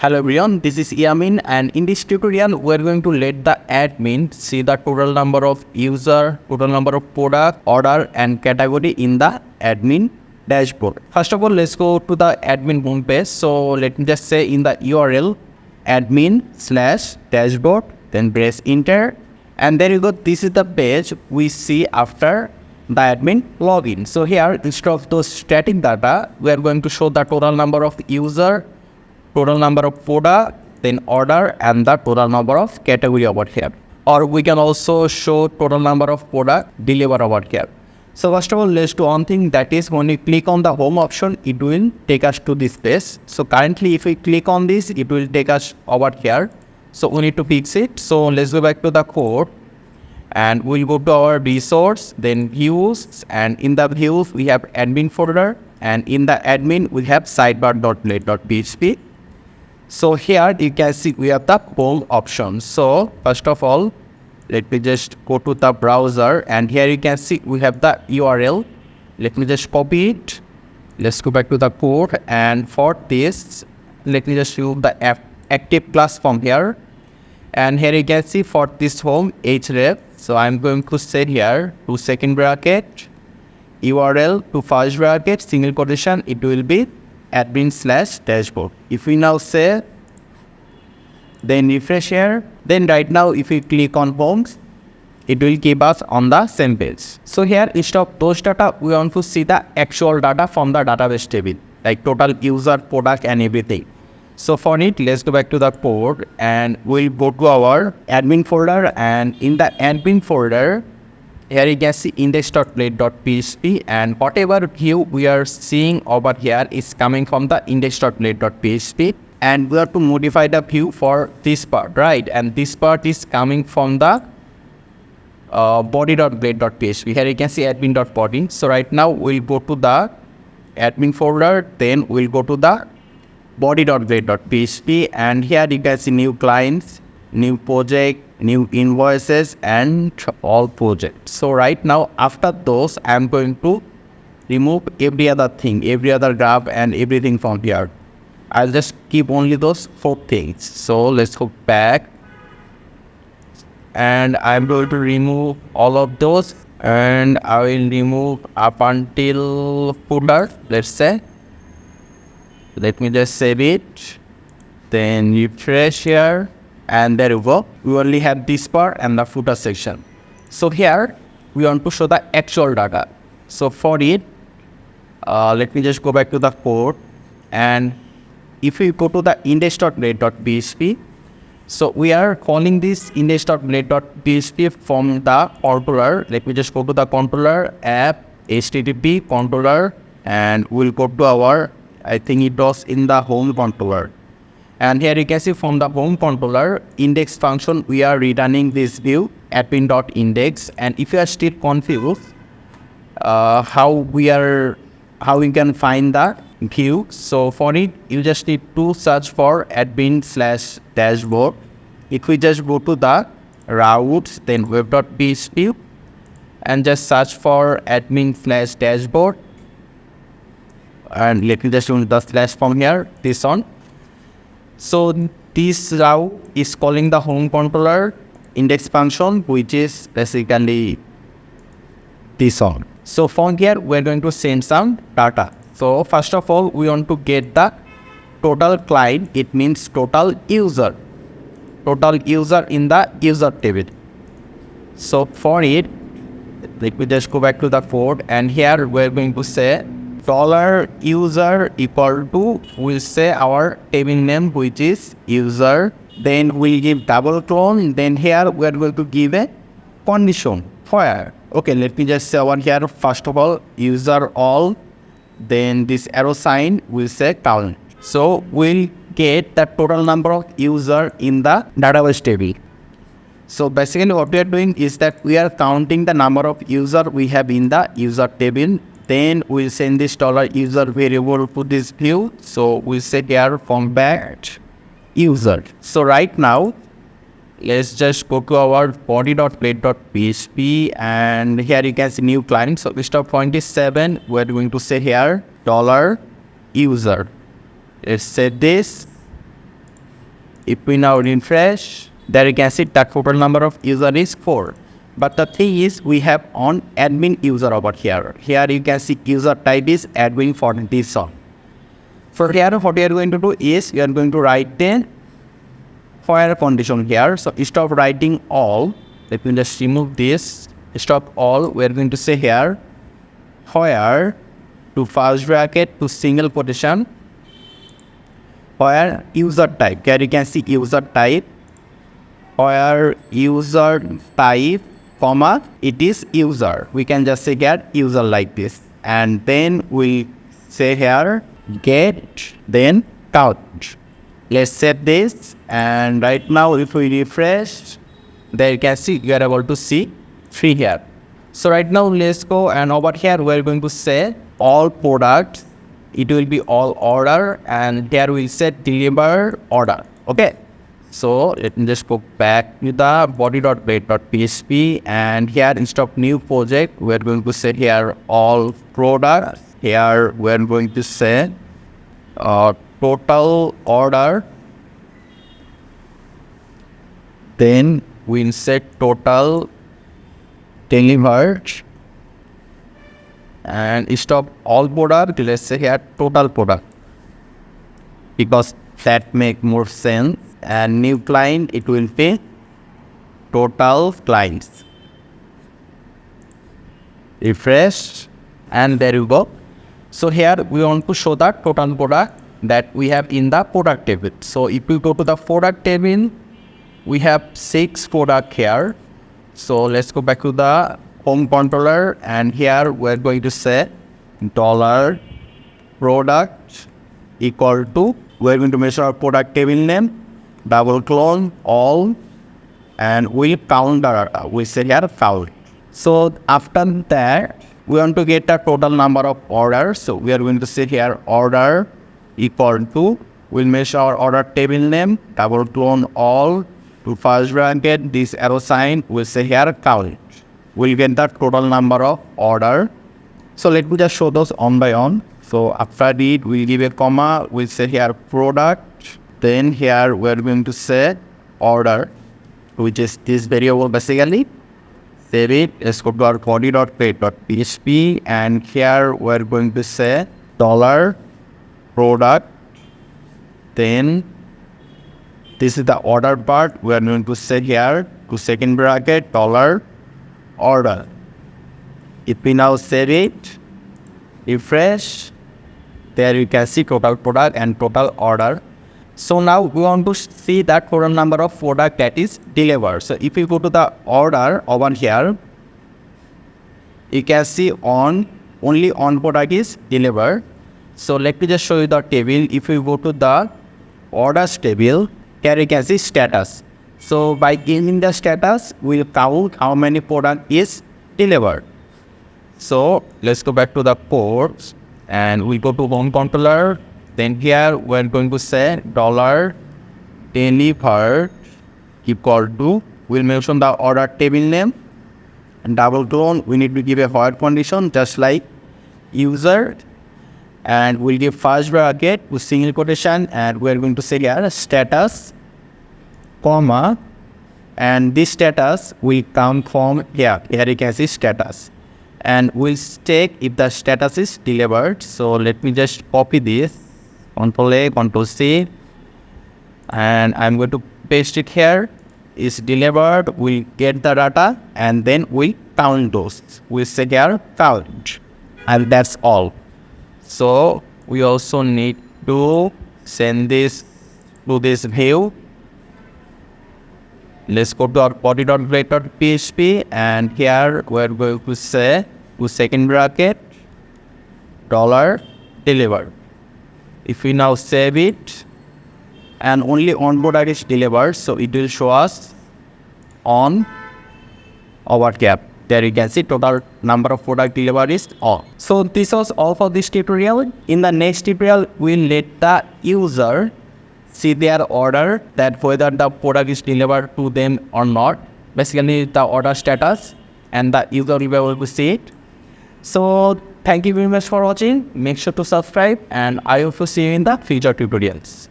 Hello everyone, this is Yamin, and in this tutorial we are going to let the admin see the total number of user, total number of product, order and category in the admin dashboard. First of all, let's go to the admin homepage. So let me just say in the URL admin/dashboard, then press enter, and there you go. This is the page we see after the admin login. So here, instead of those static data, we are going to show the total number of user, total number of product, then order, and the total number of category over here. Or we can also show total number of product deliver over here. So first of all, let's do one thing, that is when you click on the home option, it will take us to this page. So currently if we click on this, it will take us over here. So we need to fix it. So let's go back to the code and we'll go to our resource, then views, and in the views we have admin folder, and in the admin we have sidebar.blade.php. So here you can see we have the home option. So first of all, let me just go to the browser, and here you can see we have the URL. Let me just copy it. Let's go back to the code, and for this, let me just use the active class from here. And here you can see for this home href. So I'm going to set here to second bracket, URL to first bracket, single quotation, it will be admin/dashboard. If we now say, then refresh here, then right now if we click on homes, it will keep us on the same page. So here, instead of those data, we want to see the actual data from the database table, like total user, product and everything. So for it, let's go back to the code and we'll go to our admin folder, and in the admin folder, here you can see index.blade.php, and whatever view we are seeing over here is coming from the index.blade.php, and we have to modify the view for this part, right? And this part is coming from the body.blade.php. Here you can see admin.body. So right now we'll go to the admin folder, then we'll go to the body.blade.php, and here you can see new clients, new project, new invoices and all projects. So right now after those, I'm going to remove every other thing, every other graph and everything from here. I'll just keep only those 4 things. So let's go back, and I'm going to remove all of those, and I will remove up until footer, let's say. Let me just save it, then refresh here, and there you go. We only have this part and the footer section. So here we want to show the actual data. So for it, let me just go back to the code, and if we go to the index.blade.php, so we are calling this index.blade.php from the controller. Let me just go to the controller, app, http controller, and we'll go to our, I think it was in the home controller. And here you can see from the home controller index function, we are returning this view admin.index. And if you are still confused how we can find the view, so for it you just need to search for admin/dashboard. If we just go to the routes, then web.php, and just search for admin/dashboard, and let me just use the slash from here, this one. So this route is calling the home controller index function, which is basically this one. So from here, we're going to send some data. So first of all, we want to get the total client. It means total user in the user table. So for it, let me just go back to the code, and here we're going to say $user equal to, we'll say our table name, which is user, then we'll give double clone, then here we're going to give a condition where, okay, let me just say over here, first of all, user all, then this arrow sign will say count. So we'll get the total number of user in the database table. So basically what we are doing is that we are counting the number of user we have in the user table. Then we'll send this $user variable to this view. So we'll set here from back user. So right now, let's just go to our body.blade.php, and here you can see new client. So instead of 27, we're going to say here $user. Let's set this If we now refresh, there you can see that total number of user is 4. But the thing is, we have on admin user over here. Here you can see user type is admin for this one. For here, what we are going to do is, we are going to write the where condition here. So instead of writing all, let me just remove this. Stop all, we are going to say here, where to first bracket to single quotation, where user type. Here you can see user type, where user type, comma, it is user. We can just say get user like this. And then we say here, get, then count. Let's set this. And right now, if we refresh, there you can see, you are able to see 3 here. So right now, let's go, and over here, we're going to say all products. It will be all order, and here we'll set deliver order. Okay. So let me just go back to the body.blade.php, and here instead of new project, we're going to say here all products. Here we're going to say total order. Then we set total delivered, and stop all product. Let's say here total product, because that make more sense. And new client, it will be total clients. Refresh, and there you go. So here we want to show the total product that we have in the product table. So if we go to the product table, we have 6 product here. So let's go back to the home controller, and here we're going to say dollar product equal to, we're going to measure our product table name, double clone all, and we'll count the data. We say here count. So after that, we want to get the total number of orders. So we are going to say here order equal to, we'll measure our order table name, double clone all, to first bracket, this arrow sign, we'll say here count. We'll get the total number of order. So let me just show those on by on. So after it, we'll give a comma, we'll say here product. Then here we're going to say order, which is this variable basically. Save it. Let's go to our body.plate.php, and here we're going to say dollar product. Then this is the order part. We're going to say here to second bracket dollar order. If we now save it, refresh, there you can see total product and total order. So now we want to see that total number of product that is delivered. So if you go to the order over here, you can see only on product is delivered. So let me just show you the table. If you go to the orders table, here you can see status. So by giving the status, we'll count how many product is delivered. So let's go back to the ports, and we go to home controller. Then here we're going to say dollar delivered equal to, we'll mention the order table name, and double clone, we need to give a while condition just like user, and we'll give first bracket with single quotation, and we're going to say here status, comma, and this status will come from here. Here you can see status, and we'll check if the status is delivered. So let me just copy this. Control A, Control C, and I'm going to paste it here. Is delivered, we get the data, and then we count those. We say here count, and that's all. So we also need to send this to this view. Let's go to our body.blade.php, and here we're going to say to second bracket dollar delivered. If we now save it, and only on product is delivered, so it will show us on our cap. There you can see total number of product delivered is all. So this was all for this tutorial. In the next tutorial, we'll let the user see their order, that whether the product is delivered to them or not. Basically the order status, and the user will be able to see it. So thank you very much for watching. Make sure to subscribe, and I hope to see you in the future tutorials.